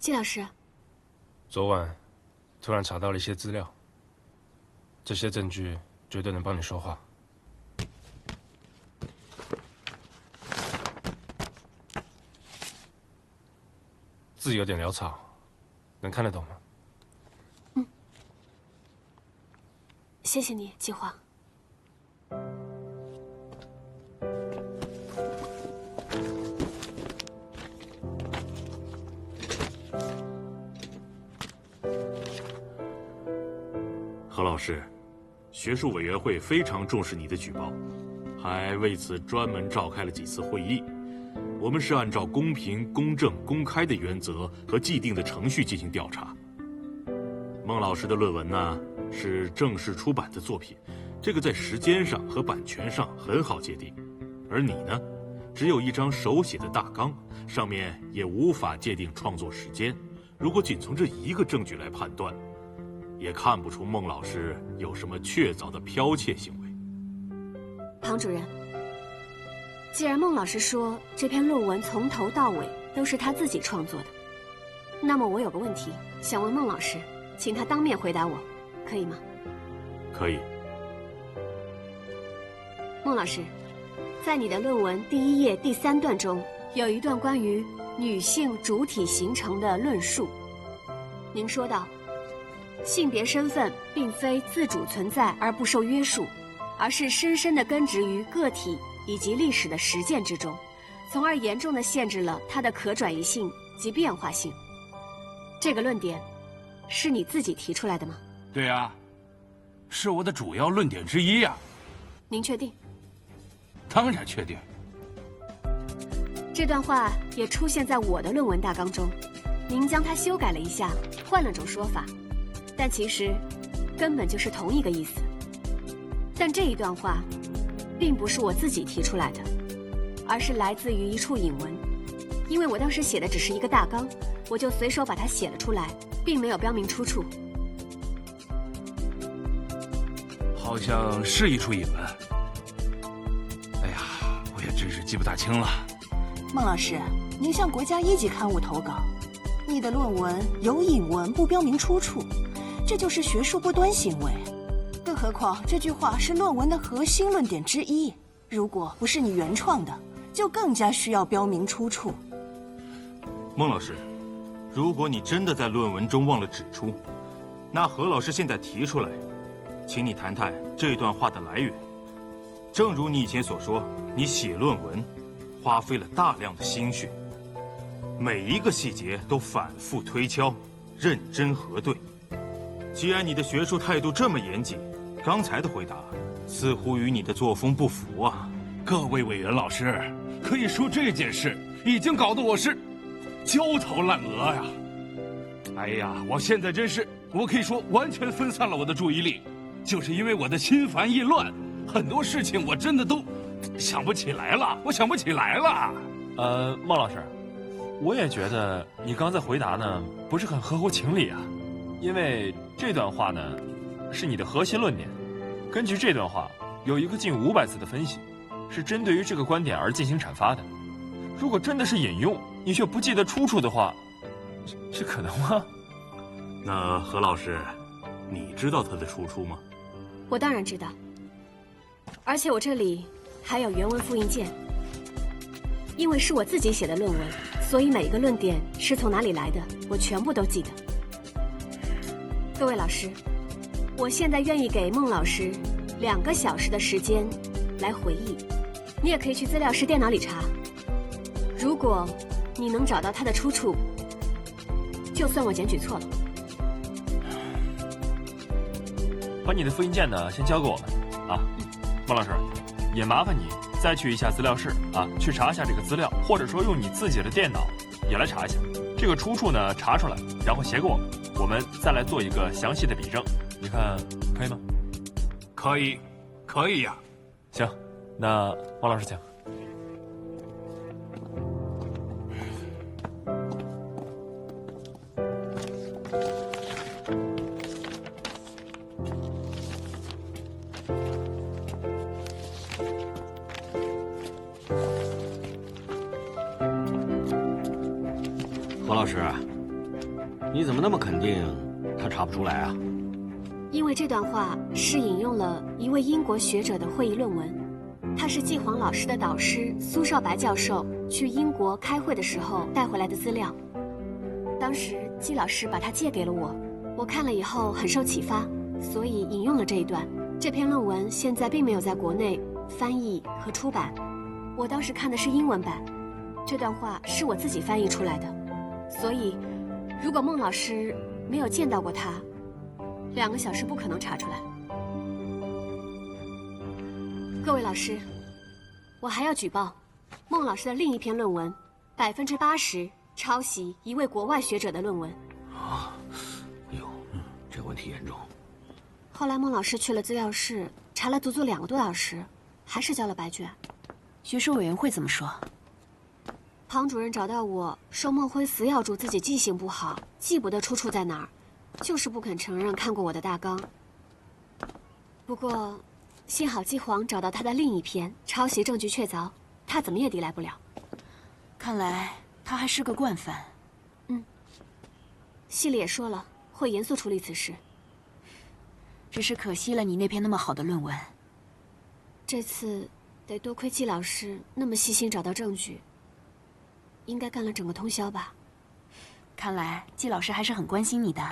季老师，昨晚突然查到了一些资料，这些证据绝对能帮你说话。字有点潦草，能看得懂吗？谢谢你，季华。何老师，学术委员会非常重视你的举报，还为此专门召开了几次会议。我们是按照公平、公正、公开的原则和既定的程序进行调查。孟老师的论文呢，是正式出版的作品，这个在时间上和版权上很好界定，而你呢，只有一张手写的大纲，上面也无法界定创作时间。如果仅从这一个证据来判断，也看不出孟老师有什么确凿的剽窃行为。庞主任，既然孟老师说这篇论文从头到尾都是他自己创作的，那么我有个问题想问孟老师，请他当面回答我，可以吗？可以。孟老师，在你的论文第1页第3段中，有一段关于女性主体形成的论述。您说道，性别身份并非自主存在而不受约束，而是深深地根植于个体以及历史的实践之中，从而严重地限制了它的可转移性及变化性。这个论点是你自己提出来的吗？对呀，是我的主要论点之一呀。您确定？当然确定。这段话也出现在我的论文大纲中，您将它修改了一下，换了种说法，但其实根本就是同一个意思。但这一段话并不是我自己提出来的，而是来自于一处引文。因为我当时写的只是一个大纲，我就随手把它写了出来，并没有标明出处。好像是一处引文。哎呀，我也真是记不大清了。孟老师，您向国家1级刊物投稿，你的论文有引文不标明出处，这就是学术不端行为。更何况这句话是论文的核心论点之一，如果不是你原创的，就更加需要标明出处。孟老师，如果你真的在论文中忘了指出，那何老师现在提出来，请你谈谈这段话的来源。正如你以前所说，你写论文花费了大量的心血，每一个细节都反复推敲，认真核对。既然你的学术态度这么严谨，刚才的回答似乎与你的作风不符啊。各位委员老师，可以说这件事已经搞得我是焦头烂额呀。哎呀，我现在真是，我可以说完全分散了我的注意力，就是因为我的心烦意乱，很多事情我真的都想不起来了，我想不起来了。孟老师，我也觉得你刚才回答呢不是很合乎情理啊，因为这段话呢是你的核心论点，根据这段话有一个近500字的分析，是针对于这个观点而进行阐发的。如果真的是引用，你却不记得出处的话，这可能吗？那何老师，你知道它的出处吗？我当然知道，而且我这里还有原文复印件。因为是我自己写的论文，所以每一个论点是从哪里来的，我全部都记得。各位老师，我现在愿意给孟老师2个小时的时间来回忆，你也可以去资料室电脑里查。如果你能找到它的出处，就算我检举错了。把你的复印件呢先交给我们啊，孟老师，也麻烦你再去一下资料室啊，去查一下这个资料，或者说用你自己的电脑也来查一下这个出处呢，查出来，然后写给我们，我们再来做一个详细的比证，你看可以吗？可以，可以呀。行，那王老师请。何老师，你怎么那么肯定他查不出来啊？因为这段话是引用了一位英国学者的会议论文，他是季黄老师的导师苏少白教授去英国开会的时候带回来的资料。当时季老师把它借给了我，我看了以后很受启发，所以引用了这一段。这篇论文现在并没有在国内翻译和出版，我当时看的是英文版。这段话是我自己翻译出来的，所以如果孟老师没有见到过它，2个小时不可能查出来。各位老师，我还要举报孟老师的另一篇论文，80%抄袭一位国外学者的论文。啊，哎呦，这问题严重。后来孟老师去了资料室，查了足足2个多小时，还是交了白卷。学术委员会怎么说？庞主任找到我说，孟辉死咬住自己记性不好，记不得出处在哪儿，就是不肯承认看过我的大纲。不过，幸好季黄找到他的另一篇，抄袭证据确凿，他怎么也抵赖不了。看来他还是个惯犯。系里也说了，会严肃处理此事。只是可惜了你那篇那么好的论文。这次得多亏季老师那么细心找到证据，应该干了整个通宵吧。看来季老师还是很关心你的。